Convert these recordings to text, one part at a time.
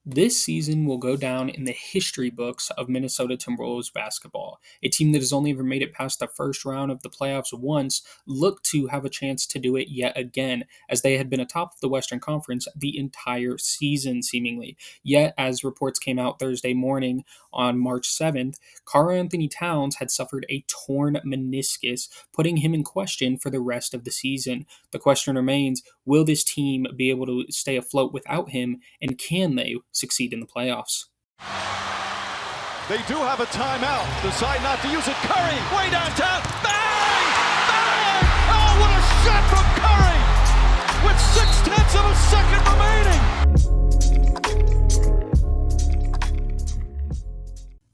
This season will go down in the history books of Minnesota Timberwolves basketball. A team that has only ever made it past the first round of the playoffs once looked to have a chance to do it yet again, as they had been atop of the Western Conference the entire season, seemingly. Yet, as reports came out Thursday morning on March 7th, Karl Anthony-Towns had suffered a torn meniscus, putting him in question for the rest of the season. The question remains, will this team be able to stay afloat without him, and can they succeed in the playoffs? They do have a timeout. Decide not to use it. Curry, way downtown. Bang! Bang! Oh, what a shot from Curry! With 0.6 of a second remaining.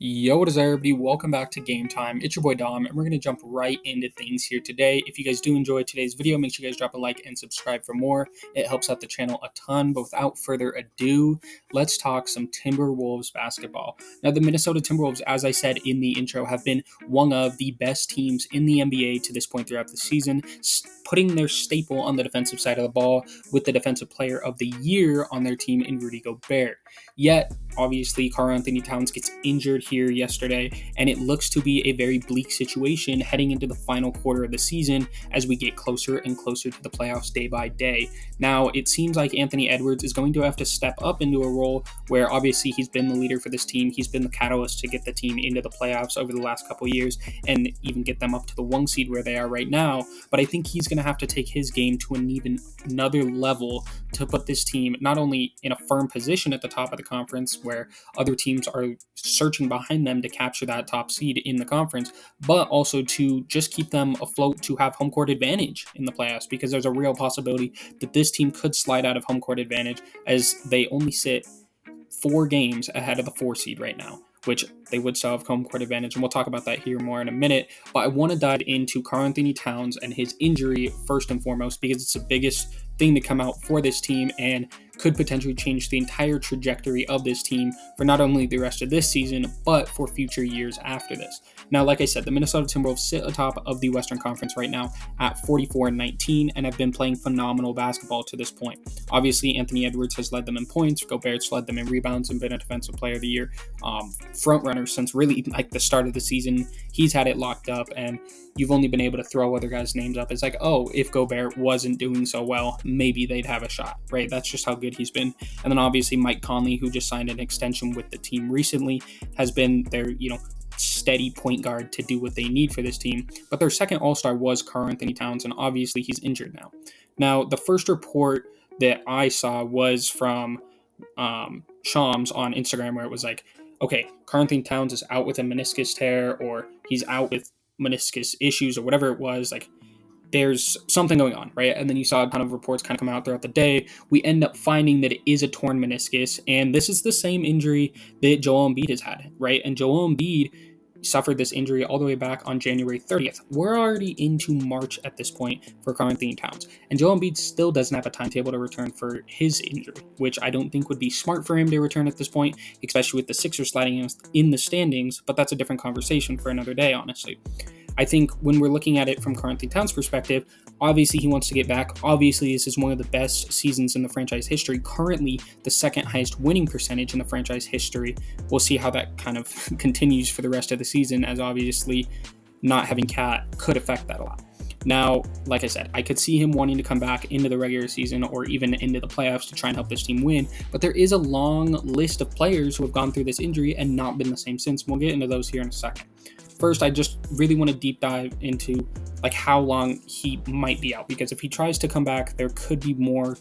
Yo, what is up, everybody? Welcome back to Game Time. It's your boy Dom, and we're going to jump right into things here today. If you guys do enjoy today's video, make sure you guys drop a like and subscribe for more. It helps out the channel a ton. But without further ado, let's talk some Timberwolves basketball. Now, the Minnesota Timberwolves, as I said in the intro, have been one of the best teams in the NBA to this point throughout the season, putting their staple on the defensive side of the ball with the Defensive Player of the Year on their team in Rudy Gobert. Yet, obviously, Karl Anthony-Towns gets injured here yesterday, and it looks to be a very bleak situation heading into the final quarter of the season as we get closer and closer to the playoffs day by day. Now, it seems like Anthony Edwards is going to have to step up into a role where obviously he's been the leader for this team. He's been the catalyst to get the team into the playoffs over the last couple of years and even get them up to the 1 seed where they are right now. But I think he's going to have to take his game to another level to put this team not only in a firm position at the top of the conference where other teams are searching behind them to capture that top seed in the conference, but also to just keep them afloat to have home court advantage in the playoffs, because there's a real possibility that this team could slide out of home court advantage as they only sit 4 games ahead of the 4 seed right now, which they would still have home court advantage, and we'll talk about that here more in a minute. But I want to dive into Karl Anthony-Towns and his injury first and foremost, because it's the biggest thing to come out for this team and could potentially change the entire trajectory of this team for not only the rest of this season, but for future years after this. Now, like I said, the Minnesota Timberwolves sit atop of the Western Conference right now at 44-19 and have been playing phenomenal basketball to this point. Obviously, Anthony Edwards has led them in points, Gobert's led them in rebounds and been a Defensive Player of the Year front runner since really like the start of the season. He's had it locked up, and you've only been able to throw other guys' names up. It's like, oh, if Gobert wasn't doing so well, maybe they'd have a shot, right? That's just how good he's been. And then obviously Mike Conley, who just signed an extension with the team recently, has been their, steady point guard to do what they need for this team. But their second All-Star was Karl Anthony-Towns, and obviously he's injured now. Now, the first report that I saw was from Shams on Instagram, where it was like, okay, Karl Anthony-Towns is out with a meniscus tear, or he's out with meniscus issues, or whatever it was. Like, there's something going on, right? And then you saw a ton of reports kind of come out throughout the day. We end up finding that it is a torn meniscus, and this is the same injury that Joel Embiid has had, right? And Joel Embiid suffered this injury all the way back on January 30th. We're already into March at this point for Karl Anthony-Towns, and Joel Embiid still doesn't have a timetable to return for his injury, which I don't think would be smart for him to return at this point, especially with the Sixers sliding in the standings, but that's a different conversation for another day, honestly. I think when we're looking at it from Karl Anthony-Towns' perspective, obviously he wants to get back. Obviously, this is one of the best seasons in the franchise history. Currently, the second highest winning percentage in the franchise history. We'll see how that kind of continues for the rest of the season, as obviously not having Cat could affect that a lot. Now, like I said, I could see him wanting to come back into the regular season or even into the playoffs to try and help this team win, but there is a long list of players who have gone through this injury and not been the same since. We'll get into those here in a second. First, I just really want to deep dive into like how long he might be out, because if he tries to come back, there could be more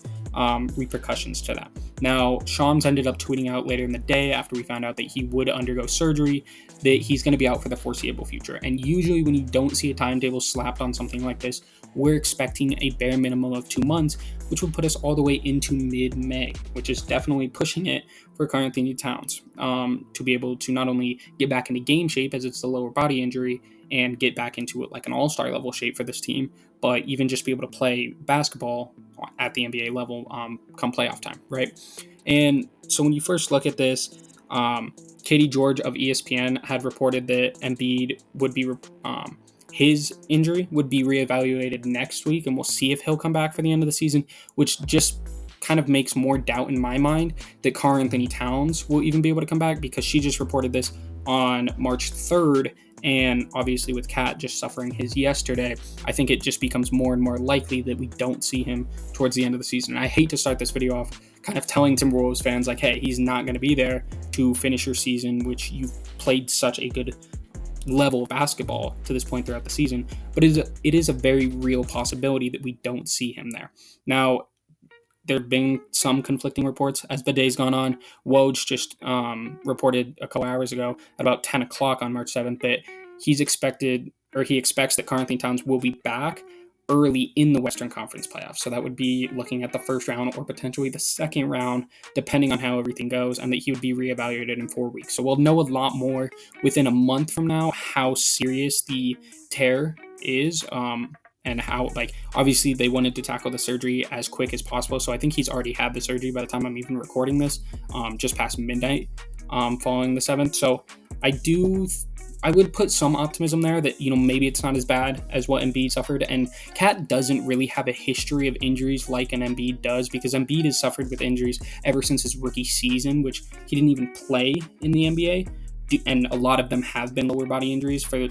repercussions to that. Now, Shams ended up tweeting out later in the day after we found out that he would undergo surgery that he's going to be out for the foreseeable future. And usually when you don't see a timetable slapped on something like this, we're expecting a bare minimum of 2 months, which would put us all the way into mid-May, which is definitely pushing it for Karl Anthony-Towns to be able to not only get back into game shape, as it's the lower body injury, and get back into it like an all-star level shape for this team, but even just be able to play basketball at the NBA level come playoff time, right? And so when you first look at this, Katie George of ESPN had reported that Embiid would be his injury would be reevaluated next week, and we'll see if he'll come back for the end of the season, which just kind of makes more doubt in my mind that Karl Anthony-Towns will even be able to come back, because she just reported this on March 3rd. And obviously with Kat just suffering his yesterday, I think it just becomes more and more likely that we don't see him towards the end of the season. And I hate to start this video off kind of telling Timberwolves fans like, hey, he's not going to be there to finish your season, which you've played such a good level of basketball to this point throughout the season. But it is a very real possibility that we don't see him there. Now, there have been some conflicting reports as the day's gone on. Woj just reported a couple hours ago at about 10 o'clock on March 7th that he expects that Karl Anthony-Towns will be back early in the Western Conference playoffs. So that would be looking at the first round or potentially the second round, depending on how everything goes, and that he would be reevaluated in 4 weeks. So we'll know a lot more within a month from now how serious the tear is. And how, like, obviously they wanted to tackle the surgery as quick as possible. So I think he's already had the surgery by the time I'm even recording this, just past midnight following the 7th. So I would put some optimism there that, maybe it's not as bad as what Embiid suffered. And Kat doesn't really have a history of injuries like an Embiid does, because Embiid has suffered with injuries ever since his rookie season, which he didn't even play in the NBA. And a lot of them have been lower body injuries. For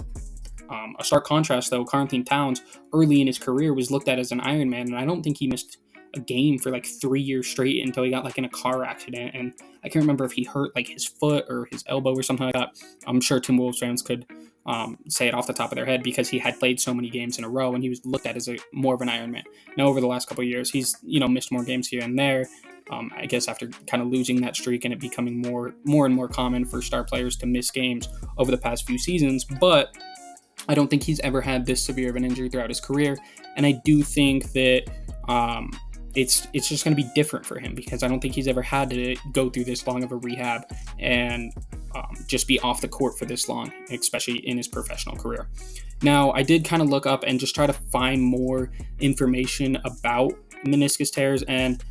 a stark contrast, though, Karl Anthony-Towns early in his career was looked at as an Iron Man, and I don't think he missed a game for like 3 years straight until he got like in a car accident. And I can't remember if he hurt like his foot or his elbow or something like that. I'm sure Timberwolves fans could say it off the top of their head, because he had played so many games in a row and he was looked at as more of an Iron Man. Now, over the last couple of years, he's missed more games here and there. I guess after kind of losing that streak and it becoming more and more common for star players to miss games over the past few seasons. But I don't think he's ever had this severe of an injury throughout his career. And I do think that it's just going to be different for him, because I don't think he's ever had to go through this long of a rehab and just be off the court for this long, especially in his professional career. Now, I did kind of look up and just try to find more information about meniscus tears, and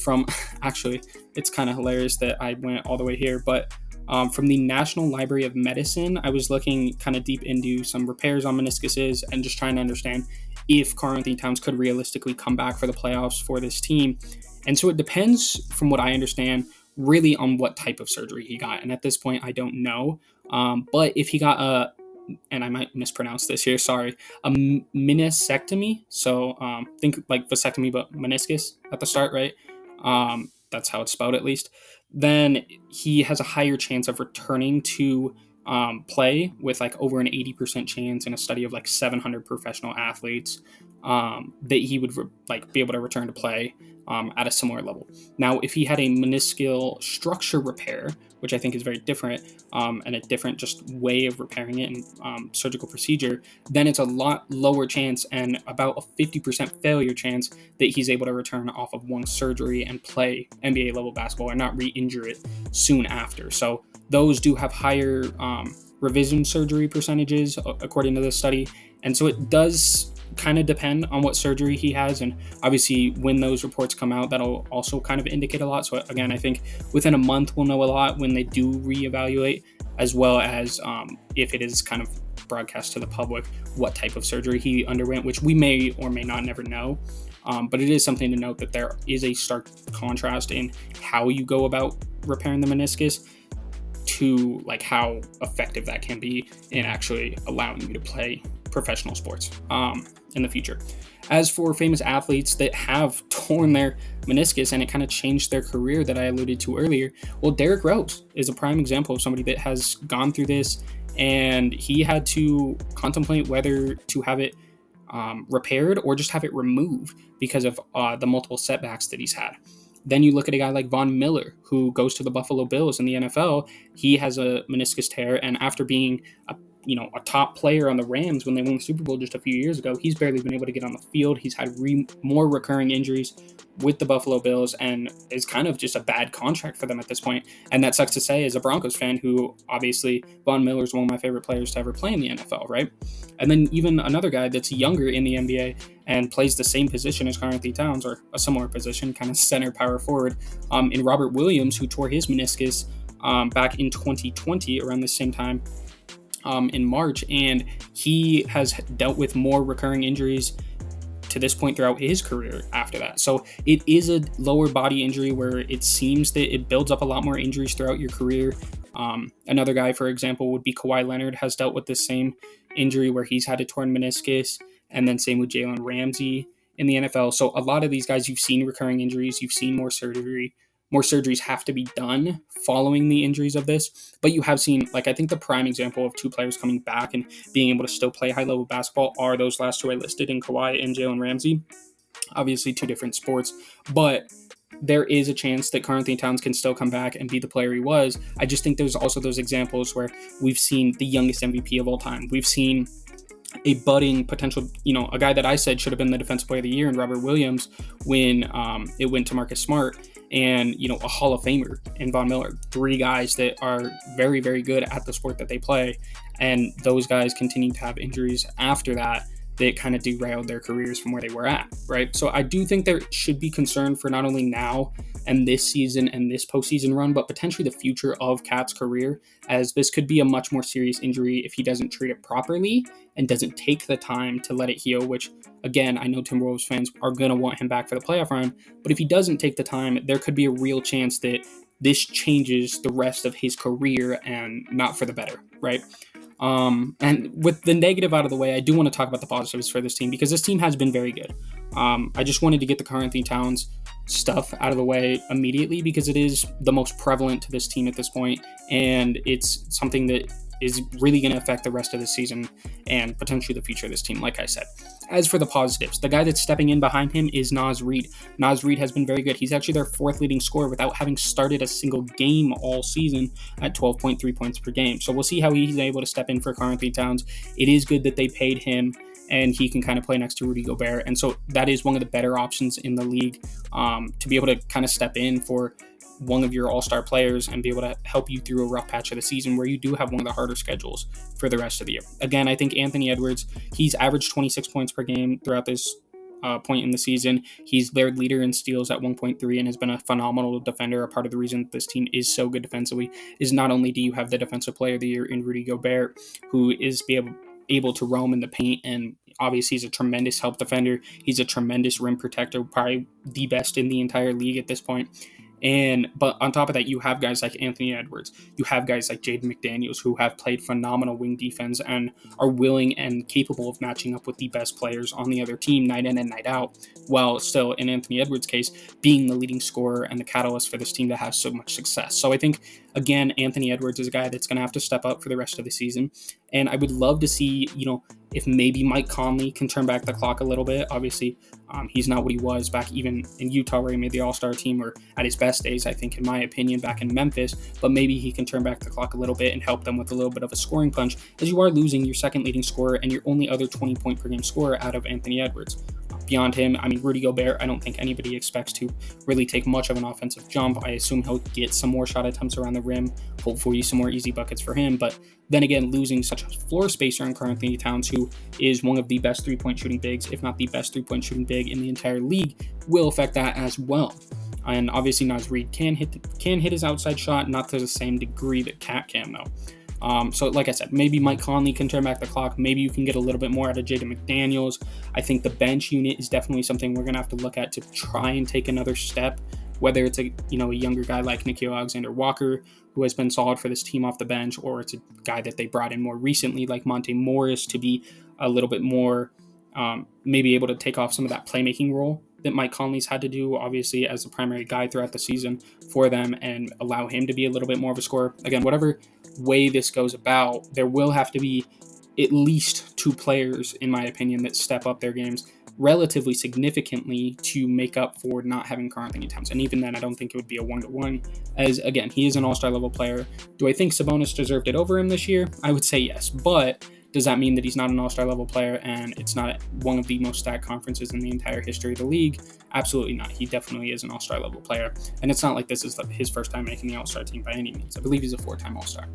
from actually, it's kind of hilarious that I went all the way here, but from the National Library of Medicine, I was looking kind of deep into some repairs on meniscuses and just trying to understand if Karl Anthony-Towns could realistically come back for the playoffs for this team. And so it depends, from what I understand, really on what type of surgery he got. And at this point, I don't know. But if he got and I might mispronounce this here, sorry, a meniscectomy. So think like vasectomy, but meniscus at the start, right? That's how it's spelled, at least. Then he has a higher chance of returning to play, with like over an 80% chance in a study of like 700 professional athletes that he would be able to return to play at a similar level. Now, if he had a meniscal structure repair, which I think is very different, and a different just way of repairing it and surgical procedure, then it's a lot lower chance and about a 50% failure chance that he's able to return off of one surgery and play NBA level basketball or not re-injure it soon after. So those do have higher revision surgery percentages, according to this study. And so it does kind of depend on what surgery he has, and obviously when those reports come out, that'll also kind of indicate a lot. So again, I think within a month we'll know a lot when they do reevaluate, as well as if it is kind of broadcast to the public what type of surgery he underwent, which we may or may not never know. But it is something to note that there is a stark contrast in how you go about repairing the meniscus to like how effective that can be in actually allowing you to play professional sports in the future. As for famous athletes that have torn their meniscus and it kind of changed their career that I alluded to earlier, well, Derrick Rose is a prime example of somebody that has gone through this, and he had to contemplate whether to have it repaired or just have it removed because of the multiple setbacks that he's had. Then you look at a guy like Von Miller, who goes to the Buffalo Bills in the NFL. He has a meniscus tear, and after being a top player on the Rams when they won the Super Bowl just a few years ago, he's barely been able to get on the field. He's had more recurring injuries with the Buffalo Bills, and is kind of just a bad contract for them at this point. And that sucks to say as a Broncos fan, who obviously Von Miller is one of my favorite players to ever play in the NFL, right? And then even another guy that's younger in the NBA and plays the same position as Karl Anthony-Towns, or a similar position, kind of center power forward, in Robert Williams, who tore his meniscus back in 2020 around the same time. In March, and he has dealt with more recurring injuries to this point throughout his career after that. So it is a lower body injury where it seems that it builds up a lot more injuries throughout your career. Another guy, for example, would be Kawhi Leonard, has dealt with the same injury where he's had a torn meniscus, and then same with Jalen Ramsey in the NFL. So a lot of these guys, you've seen recurring injuries, you've seen more surgery. More surgeries have to be done following the injuries of this, but you have seen, like, I think the prime example of two players coming back and being able to still play high level basketball are those last two I listed in Kawhi and Jalen Ramsey. Obviously, two different sports, but there is a chance that Karl Anthony-Towns can still come back and be the player he was. I just think there's also those examples where we've seen the youngest MVP of all time. We've seen a budding potential, a guy that I said should have been the defensive player of the year in Robert Williams when it went to Marcus Smart, and, a Hall of Famer in Von Miller. Three guys that are very, very good at the sport that they play. And those guys continue to have injuries after that kind of derailed their careers from where they were at, right? So I do think there should be concern for not only now and this season and this postseason run, but potentially the future of Cat's career, as this could be a much more serious injury if he doesn't treat it properly and doesn't take the time to let it heal, which, again, I know Timberwolves fans are going to want him back for the playoff run, but if he doesn't take the time, there could be a real chance that this changes the rest of his career and not for the better, right? And with the negative out of the way, I do want to talk about the positives for this team, because this team has been very good. I just wanted to get the Karl Anthony-Towns stuff out of the way immediately, because it is the most prevalent to this team at this point, and it's something that is really going to affect the rest of the season and potentially the future of this team, like I said. As for the positives, the guy that's stepping in behind him is Naz Reed. Naz Reed has been very good. He's actually their fourth leading scorer without having started a single game all season at 12.3 points per game. So we'll see how he's able to step in for Karl Anthony-Towns. It is good that they paid him, and he can kind of play next to Rudy Gobert. And so that is one of the better options in the league, to be able to kind of step in for one of your all-star players and be able to help you through a rough patch of the season where you do have one of the harder schedules for the rest of the year. Again, I think Anthony Edwards, he's averaged 26 points per game throughout this point in the season. He's their leader in steals at 1.3 and has been a phenomenal defender. A part of the reason this team is so good defensively is not only do you have the defensive player of the year in Rudy Gobert, who is able to roam in the paint, and obviously he's a tremendous help defender. He's a tremendous rim protector, probably the best in the entire league at this point. But on top of that, you have guys like Anthony Edwards. You have guys like Jaden McDaniels, who have played phenomenal wing defense and are willing and capable of matching up with the best players on the other team night in and night out, while still, in Anthony Edwards' case, being the leading scorer and the catalyst for this team to have so much success. So I think, again, Anthony Edwards is a guy that's going to have to step up for the rest of the season. And I would love to see, if maybe Mike Conley can turn back the clock a little bit. Obviously, he's not what he was back even in Utah, where he made the All-Star team, or at his best days, I think, in my opinion, back in Memphis. But maybe he can turn back the clock a little bit and help them with a little bit of a scoring punch, as you are losing your second leading scorer and your only other 20-point per game scorer out of Anthony Edwards. Beyond him, Rudy Gobert, I don't think anybody expects to really take much of an offensive jump. I assume he'll get some more shot attempts around the rim, hopefully some more easy buckets for him. But then again, losing such a floor spacer in Karl Anthony-Towns, who is one of the best three-point shooting bigs, if not the best three-point shooting big in the entire league, will affect that as well. And obviously, Naz Reed can hit his outside shot, not to the same degree that Cat can, though. So like I said, maybe Mike Conley can turn back the clock. Maybe you can get a little bit more out of Jaden McDaniels. I think the bench unit is definitely something we're going to have to look at to try and take another step, whether it's a younger guy like Nickeil Alexander-Walker, who has been solid for this team off the bench, or it's a guy that they brought in more recently like Monte Morris to be a little bit more maybe able to take off some of that playmaking role that Mike Conley's had to do, obviously, as the primary guy throughout the season for them, and allow him to be a little bit more of a scorer. Again, whatever way this goes about, there will have to be at least two players, in my opinion, that step up their games relatively significantly to make up for not having Karl Anthony-Towns. And even then, I don't think it would be a one-to-one, as, again, he is an all-star level player. Do I think Sabonis deserved it over him this year? I would say yes, but does that mean that he's not an all-star level player and it's not one of the most stacked conferences in the entire history of the league? Absolutely not. He definitely is an all-star level player. And it's not like this is his first time making the all-star team by any means. I believe he's a 4-time all-star.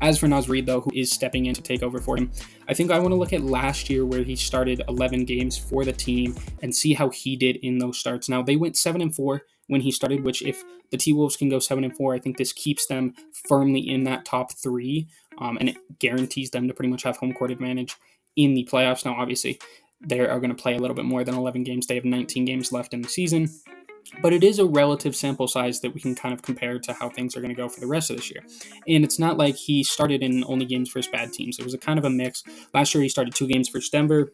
As for Naz Reed, though, who is stepping in to take over for him, I think I want to look at last year, where he started 11 games for the team, and see how he did in those starts. Now, they went 7-4 when he started, which, if the T-Wolves can go 7-4, I think this keeps them firmly in that top three, and it guarantees them to pretty much have home court advantage in the playoffs. Now, obviously, they are going to play a little bit more than 11 games. They have 19 games left in the season. But it is a relative sample size that we can kind of compare to how things are going to go for the rest of this year. And it's not like he started in only games versus bad teams. It was a kind of a mix. Last year he started 2 games versus Denver,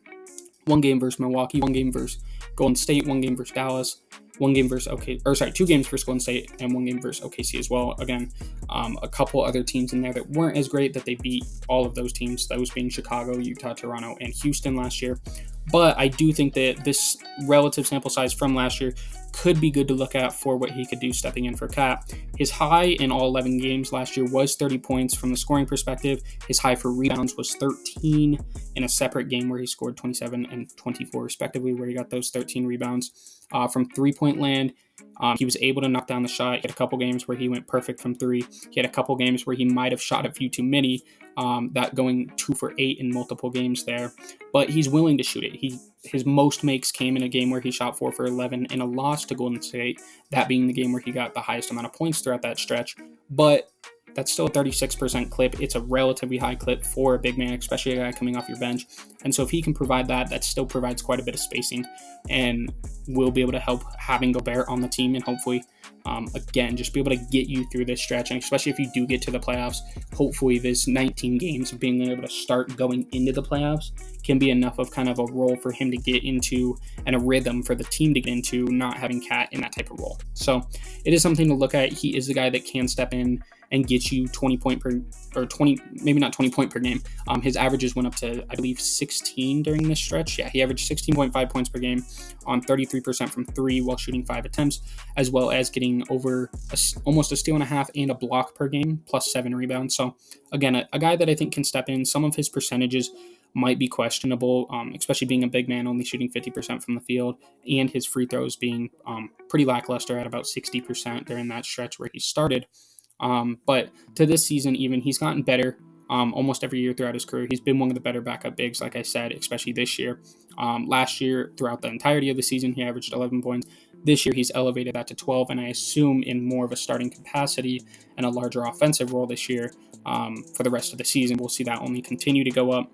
1 game versus Milwaukee, 1 game versus Golden State, 1 game versus Dallas, 1 game versus 2 games versus Golden State, and 1 game versus OKC as well. Again, a couple other teams in there that weren't as great that they beat all of those teams, those being Chicago, Utah, Toronto, and Houston last year. But I do think that this relative sample size from last year could be good to look at for what he could do stepping in for Cat. His high in all 11 games last year was 30 points from the scoring perspective. His high for rebounds was 13 in a separate game where he scored 27 and 24 respectively, where he got those 13 rebounds. From three-point land, he was able to knock down the shot. He had a couple games where he went perfect from 3. He had a couple games where he might have shot a few too many, that going 2 for 8 in multiple games there. But he's willing to shoot it. His most makes came in a game where he shot 4 for 11 in a loss to Golden State, that being the game where he got the highest amount of points throughout that stretch. But that's still a 36% clip. It's a relatively high clip for a big man, especially a guy coming off your bench. And so if he can provide that, that still provides quite a bit of spacing and will be able to help having Gobert on the team and hopefully, again, just be able to get you through this stretch. And especially if you do get to the playoffs, hopefully this 19 games of being able to start going into the playoffs can be enough of kind of a role for him to get into and a rhythm for the team to get into, not having Cat in that type of role. So it is something to look at. He is the guy that can step in and get you 20 point per, or 20, maybe not 20 point per game. His averages went up to, I believe, 16 during this stretch. Yeah, he averaged 16.5 points per game on 33% from 3 while shooting 5 attempts, as well as getting over almost a steal and a half and a block per game, plus 7 rebounds. So again, a guy that I think can step in. Some of his percentages might be questionable, especially being a big man, only shooting 50% from the field, and his free throws being pretty lackluster at about 60% during that stretch where he started. But to this season, even, he's gotten better almost every year throughout his career. He's been one of the better backup bigs, like I said, especially this year. Last year, throughout the entirety of the season, he averaged 11 points. This year, he's elevated that to 12, and I assume in more of a starting capacity and a larger offensive role this year for the rest of the season. We'll see that only continue to go up.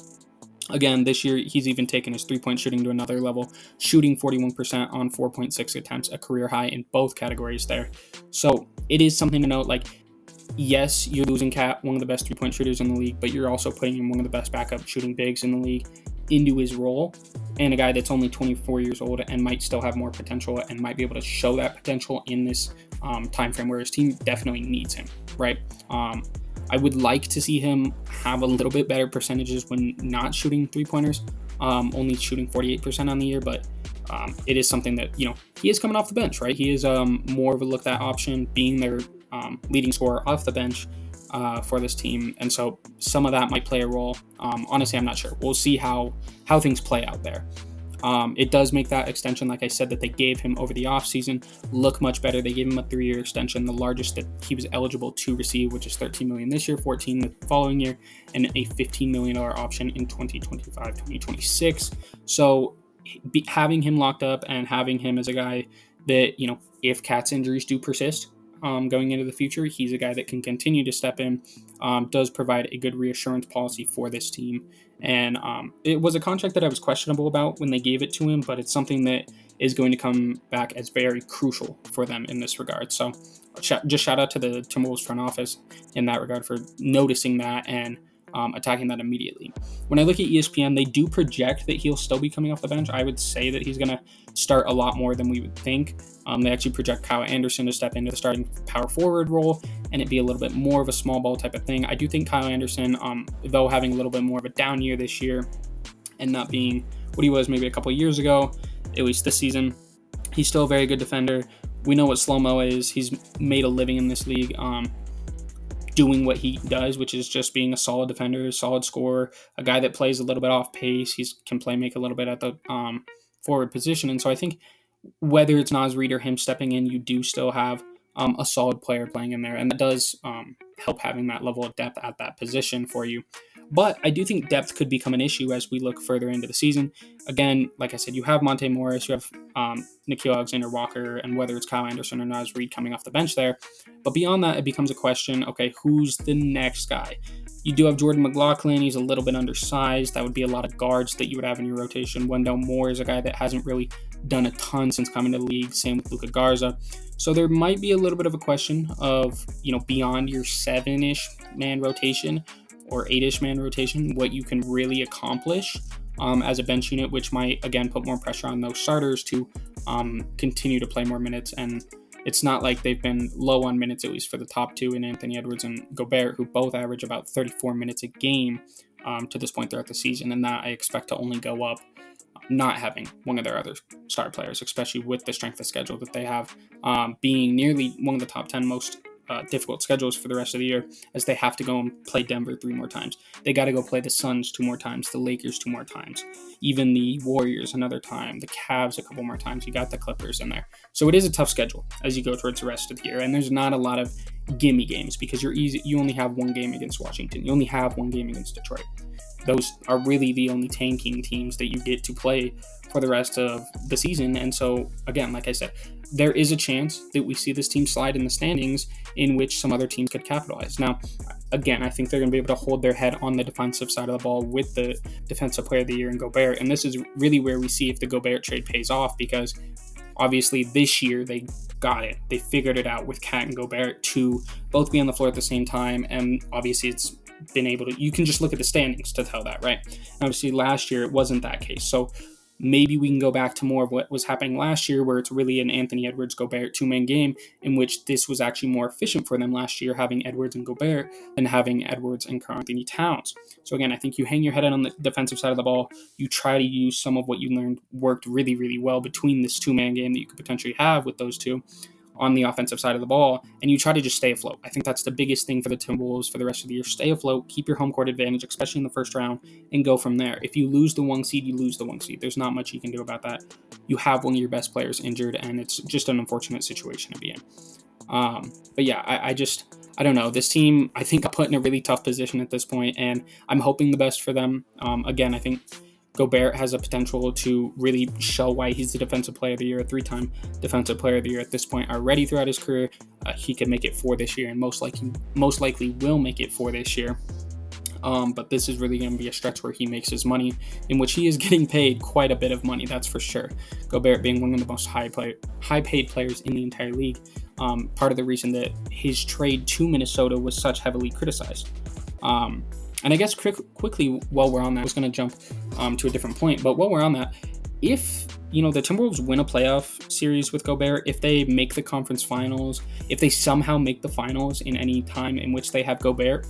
Again, this year, he's even taken his three-point shooting to another level, shooting 41% on 4.6 attempts, a career high in both categories there. So it is something to note, like, yes, you're losing Cat, one of the best three-point shooters in the league, but you're also putting him one of the best backup shooting bigs in the league into his role, and a guy that's only 24 years old and might still have more potential and might be able to show that potential in this time frame where his team definitely needs him, right? I would like to see him have a little bit better percentages when not shooting three-pointers, only shooting 48% on the year, but it is something that, he is coming off the bench, right? He is more of a look-at option, being their leading scorer off the bench for this team, and so some of that might play a role. Honestly, I'm not sure. We'll see how things play out there. It does make that extension, like I said, that they gave him over the offseason look much better. They gave him a 3-year extension, the largest that he was eligible to receive, which is $13 million this year, $14 million the following year, and a $15 million option in 2025-2026. So having him locked up and having him as a guy that, if Cat's injuries do persist, going into the future, he's a guy that can continue to step in, does provide a good reassurance policy for this team. And it was a contract that I was questionable about when they gave it to him, but it's something that is going to come back as very crucial for them in this regard. So just shout out to the Timberwolves front office in that regard for noticing that and attacking that immediately. When I look at ESPN, they do project that he'll still be coming off the bench. I would say that he's going to start a lot more than we would think. They actually project Kyle Anderson to step into the starting power forward role and it be a little bit more of a small ball type of thing. I do think Kyle Anderson, though having a little bit more of a down year this year and not being what he was maybe a couple of years ago, at least this season, he's still a very good defender. We know what slow-mo is. He's made a living in this league doing what he does, which is just being a solid defender, a solid scorer, a guy that plays a little bit off pace. He can make a little bit at the forward position. And so I think whether it's Naz Reed or him stepping in, you do still have a solid player playing in there. And that does help having that level of depth at that position for you. But I do think depth could become an issue as we look further into the season. Again, like I said, you have Monte Morris, you have Nickeil Alexander-Walker, and whether it's Kyle Anderson or Naz Reed coming off the bench there. But beyond that, it becomes a question, okay, who's the next guy? You do have Jordan McLaughlin. He's a little bit undersized. That would be a lot of guards that you would have in your rotation. Wendell Moore is a guy that hasn't really done a ton since coming to the league. Same with Luka Garza. So there might be a little bit of a question of, beyond your 7-ish man rotation or 8-ish man rotation, what you can really accomplish as a bench unit, which might, again, put more pressure on those starters to continue to play more minutes. And it's not like they've been low on minutes, at least for the top two in Anthony Edwards and Gobert, who both average about 34 minutes a game to this point throughout the season. And that I expect to only go up, not having one of their other star players, especially with the strength of schedule that they have, being nearly one of the top 10 most difficult schedules for the rest of the year, as they have to go and play Denver 3 more times. They got to go play the Suns 2 more times, the Lakers 2 more times, even the Warriors another time, the Cavs a couple more times. You got the Clippers in there. So it is a tough schedule as you go towards the rest of the year. And there's not a lot of gimme games because you only have one game against Washington. You only have one game against Detroit. Those are really the only tanking teams that you get to play for the rest of the season. And so, again, like I said, there is a chance that we see this team slide in the standings in which some other teams could capitalize. Now, again, I think they're going to be able to hold their head on the defensive side of the ball with the defensive player of the year in Gobert. And this is really where we see if the Gobert trade pays off, because obviously this year they got it. They figured it out with Cat and Gobert to both be on the floor at the same time. And obviously it's been able to, you can just look at the standings to tell that, right? And obviously last year it wasn't that case. So maybe we can go back to more of what was happening last year, where it's really an Anthony Edwards Gobert 2-man game, in which this was actually more efficient for them last year, having Edwards and Gobert than having Edwards and Karl Anthony-Towns. So again, I think you hang your head on the defensive side of the ball. You try to use some of what you learned worked really, really well between this 2-man game that you could potentially have with those two on the offensive side of the ball, and you try to just stay afloat. I think that's the biggest thing for the Timberwolves for the rest of the year. Stay afloat, keep your home court advantage, especially in the first round, and go from there. If you lose the 1 seed, you lose the 1 seed. There's not much you can do about that. You have one of your best players injured, and it's just an unfortunate situation to be in. But yeah, I don't know. This team, I think, got put in a really tough position at this point, and I'm hoping the best for them. Again, I think Gobert has a potential to really show why he's the defensive player of the year, a 3-time defensive player of the year at this point already throughout his career. He can make it 4 this year, and most likely will make it 4 this year. But this is really going to be a stretch where he makes his money, in which he is getting paid quite a bit of money, that's for sure. Gobert being one of the most high-paid players in the entire league. Part of the reason that his trade to Minnesota was such heavily criticized. And I guess quickly, while we're on that, I was going to jump to a different point. But while we're on that, if the Timberwolves win a playoff series with Gobert, if they make the conference finals, if they somehow make the finals in any time in which they have Gobert,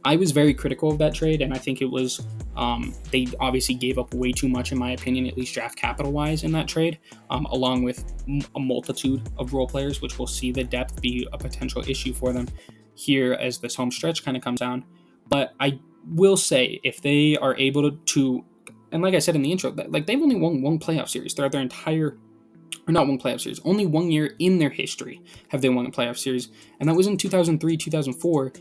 I was very critical of that trade, and I think it was they obviously gave up way too much, in my opinion, at least draft capital-wise in that trade, along with a multitude of role players, which will see the depth be a potential issue for them here as this home stretch kind of comes down. But I will say, if they are able to, and like I said in the intro, like they've only won one playoff series throughout their entire, or not one playoff series, only 1 year in their history have they won a playoff series, and that was in 2003, 2004.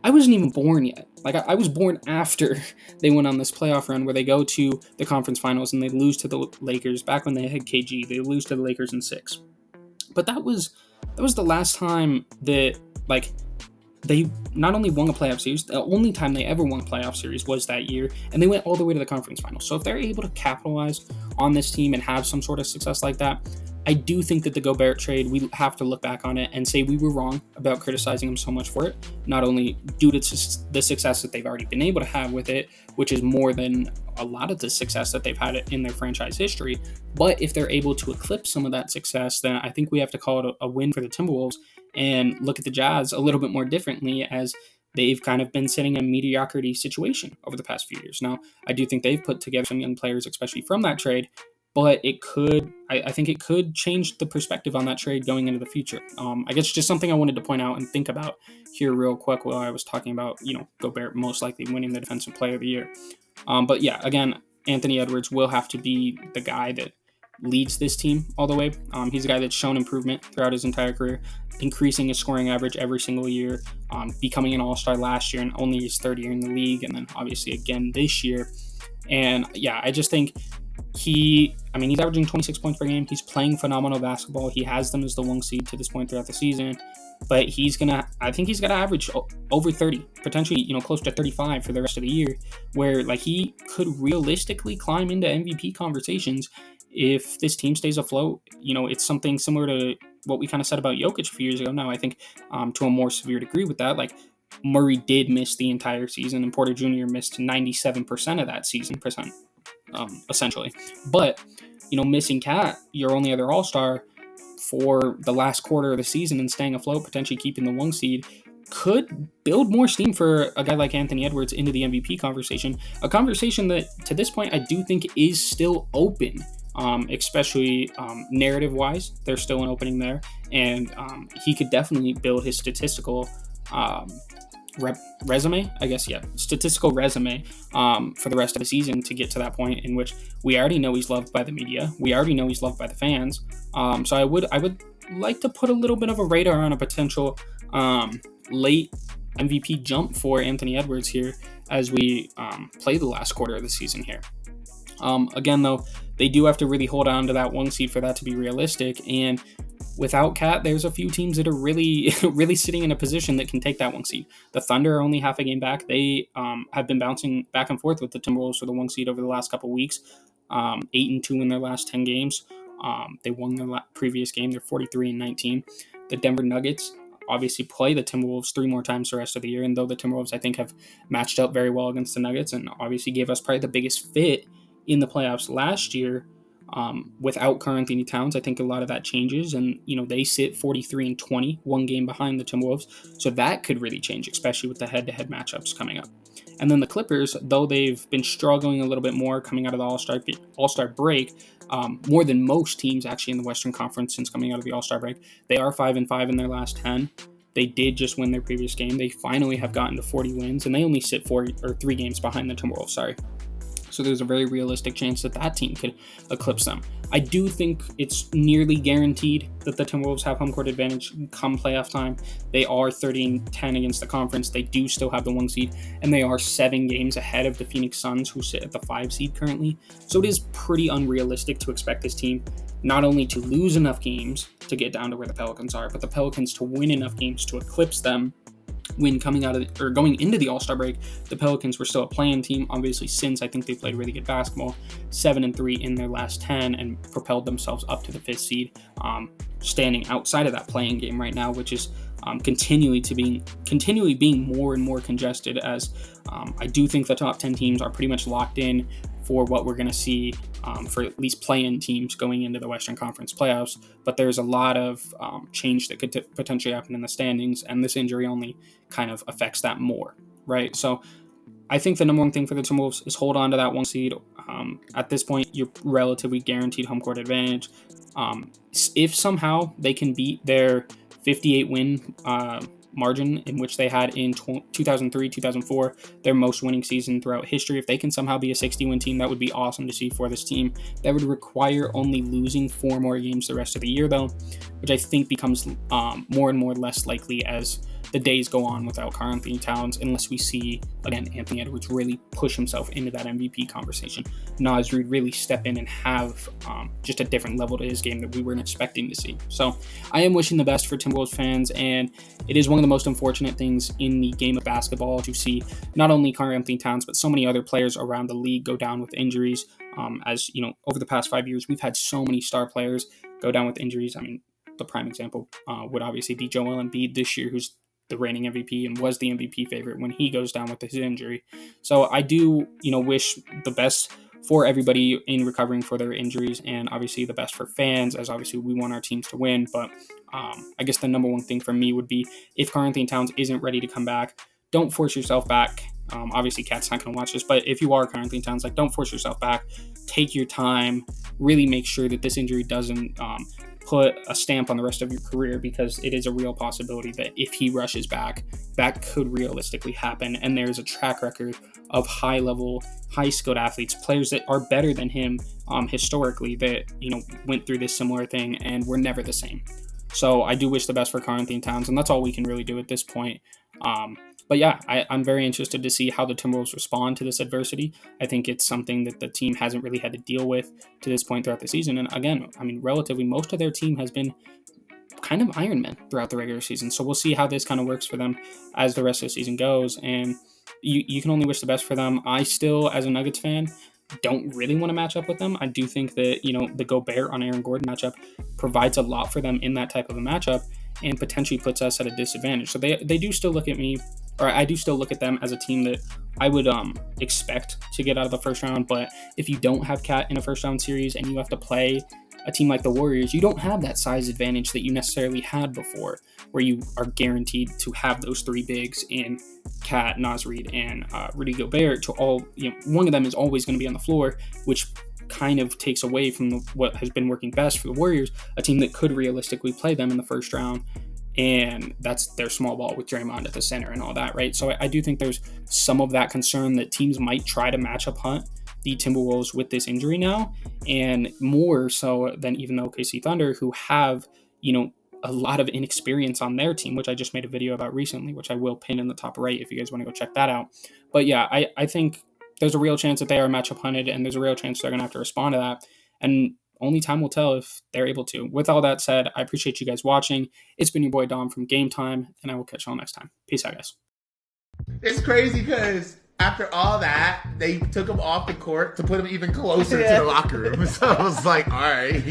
I wasn't even born yet. Like I was born after they went on this playoff run where they go to the conference finals and they lose to the Lakers back when they had KG. They lose to the Lakers in 6. But that was the last time that they not only won a playoff series, the only time they ever won a playoff series was that year, and they went all the way to the conference finals. So if they're able to capitalize on this team and have some sort of success like that, I do think that the Gobert trade, we have to look back on it and say we were wrong about criticizing them so much for it, not only due to the success that they've already been able to have with it, which is more than a lot of the success that they've had in their franchise history, but if they're able to eclipse some of that success, then I think we have to call it a win for the Timberwolves and look at the Jazz a little bit more differently, as they've kind of been sitting in a mediocrity situation over the past few years. Now, I do think they've put together some young players, especially from that trade, but I think it could change the perspective on that trade going into the future. I guess just something I wanted to point out and think about here real quick while I was talking about, Gobert most likely winning the Defensive Player of the Year. But yeah, again, Anthony Edwards will have to be the guy that leads this team all the way. He's a guy that's shown improvement throughout his entire career, increasing his scoring average every single year, becoming an All-Star last year and only his 3rd year in the league, and then obviously again this year. And yeah, I just think he I mean, he's averaging 26 points per game. He's playing phenomenal basketball. He has them as the 1 seed to this point throughout the season. But I think he's going to average over 30, potentially, close to 35 for the rest of the year, where like he could realistically climb into MVP conversations if this team stays afloat. It's something similar to what we kind of said about Jokic a few years ago. Now, I think to a more severe degree with that, like Murray did miss the entire season, and Porter Jr. missed 97% of that season, essentially. But, missing Cat, your only other All-Star, for the last quarter of the season and staying afloat, potentially keeping the 1 seed, could build more steam for a guy like Anthony Edwards into the MVP conversation. A conversation that, to this point, I do think is still open, especially narrative-wise. There's still an opening there, and he could definitely build his statistical resume, I guess, statistical resume for the rest of the season to get to that point in which we already know he's loved by the media. We already know he's loved by the fans. So I would like to put a little bit of a radar on a potential late MVP jump for Anthony Edwards here as we play the last quarter of the season here. Again, though, they do have to really hold on to that 1 seed for that to be realistic, and without Cat, there's a few teams that are really, really sitting in a position that can take that 1 seed. The Thunder are only half a game back. They have been bouncing back and forth with the Timberwolves for the 1 seed over the last couple weeks. 8-2 in their last 10 games. They won their previous game. They're 43-19. The Denver Nuggets obviously play the Timberwolves 3 more times the rest of the year. And though the Timberwolves, I think, have matched up very well against the Nuggets and obviously gave us probably the biggest fit in the playoffs last year, without Karl Anthony-Towns, I think a lot of that changes, and they sit 43-20, 1 game behind the Timberwolves, so that could really change, especially with the head-to-head matchups coming up. And then the Clippers, though they've been struggling a little bit more coming out of the All-Star break, more than most teams actually in the Western Conference since coming out of the All-Star break, they are 5-5 in their last 10. They did just win their previous game. They finally have gotten to 40 wins, and they only sit 3 games behind the Timberwolves. So there's a very realistic chance that team could eclipse them. I do think it's nearly guaranteed that the Timberwolves have home court advantage come playoff time. They are 30-10 against the conference. They do still have the 1 seed, and they are 7 games ahead of the Phoenix Suns, who sit at the 5 seed currently. So it is pretty unrealistic to expect this team not only to lose enough games to get down to where the Pelicans are, but the Pelicans to win enough games to eclipse them. When going into the All-Star break, the Pelicans were still a play-in team. Obviously, since I think they played really good basketball, 7-3 in their last 10, and propelled themselves up to the 5th seed, standing outside of that play-in game right now, which is continually being more and more congested. As I do think the top 10 teams are pretty much locked in for what we're going to see for at least play-in teams going into the Western Conference playoffs. But there's a lot of change that could potentially happen in the standings, and this injury only kind of affects that more, right? So I think the number one thing for the Timberwolves is hold on to that 1 seed. At this point, you're relatively guaranteed home court advantage. If somehow they can beat their 58-win margin in which they had in 2003, 2004, their most winning season throughout history, if they can somehow be a 60-win team, that would be awesome to see for this team. That would require only losing 4 more games the rest of the year, though, which I think becomes more and more less likely as the days go on without Karl Anthony-Towns, unless we see, again, Anthony Edwards really push himself into that MVP conversation. Naz Reed really step in and have just a different level to his game that we weren't expecting to see. So I am wishing the best for Timberwolves fans, and it is one of the most unfortunate things in the game of basketball to see not only Karl Anthony-Towns, but so many other players around the league go down with injuries. As you know, over the past 5 years, we've had so many star players go down with injuries. I mean, the prime example would obviously be Joel Embiid this year, who's the reigning MVP and was the MVP favorite when he goes down with his injury. So I do, wish the best for everybody in recovering for their injuries, and obviously the best for fans, as obviously we want our teams to win. But I guess the number one thing for me would be, if Karl Anthony-Towns isn't ready to come back, don't force yourself back. Obviously, Kat's not going to watch this, but if you are Karl Anthony-Towns, don't force yourself back. Take your time. Really make sure that this injury doesn't put a stamp on the rest of your career, because it is a real possibility that if he rushes back, that could realistically happen. And there's a track record of high-level, high-skilled athletes, players that are better than him historically, that went through this similar thing and were never the same. So I do wish the best for Karl Anthony-Towns, and that's all we can really do at this point. But yeah, I'm very interested to see how the Timberwolves respond to this adversity. I think it's something that the team hasn't really had to deal with to this point throughout the season. And again, I mean, relatively, most of their team has been kind of Iron Man throughout the regular season. So we'll see how this kind of works for them as the rest of the season goes. And you can only wish the best for them. I still, as a Nuggets fan, don't really want to match up with them. I do think that, the Gobert on Aaron Gordon matchup provides a lot for them in that type of a matchup and potentially puts us at a disadvantage. So they do still look at me, or I do still look at them as a team that I would expect to get out of the first round. But if you don't have Cat in a first round series and you have to play a team like the Warriors, you don't have that size advantage that you necessarily had before, where you are guaranteed to have those three bigs in Cat, Naz Reed, and Rudy Gobert. To all, one of them is always going to be on the floor, which kind of takes away from what has been working best for the Warriors, a team that could realistically play them in the first round. And that's their small ball with Draymond at the center and all that, right? So I do think there's some of that concern that teams might try to matchup hunt the Timberwolves with this injury now, and more so than even the OKC Thunder, who have, a lot of inexperience on their team, which I just made a video about recently, which I will pin in the top right if you guys want to go check that out. But yeah, I think there's a real chance that they are matchup hunted, and there's a real chance they're going to have to respond to that. And only time will tell if they're able to. With all that said, I appreciate you guys watching. It's been your boy Dom from Game Time, and I will catch you all next time. Peace out, guys. It's crazy because after all that, they took him off the court to put him even closer to the locker room. So I was like, all right.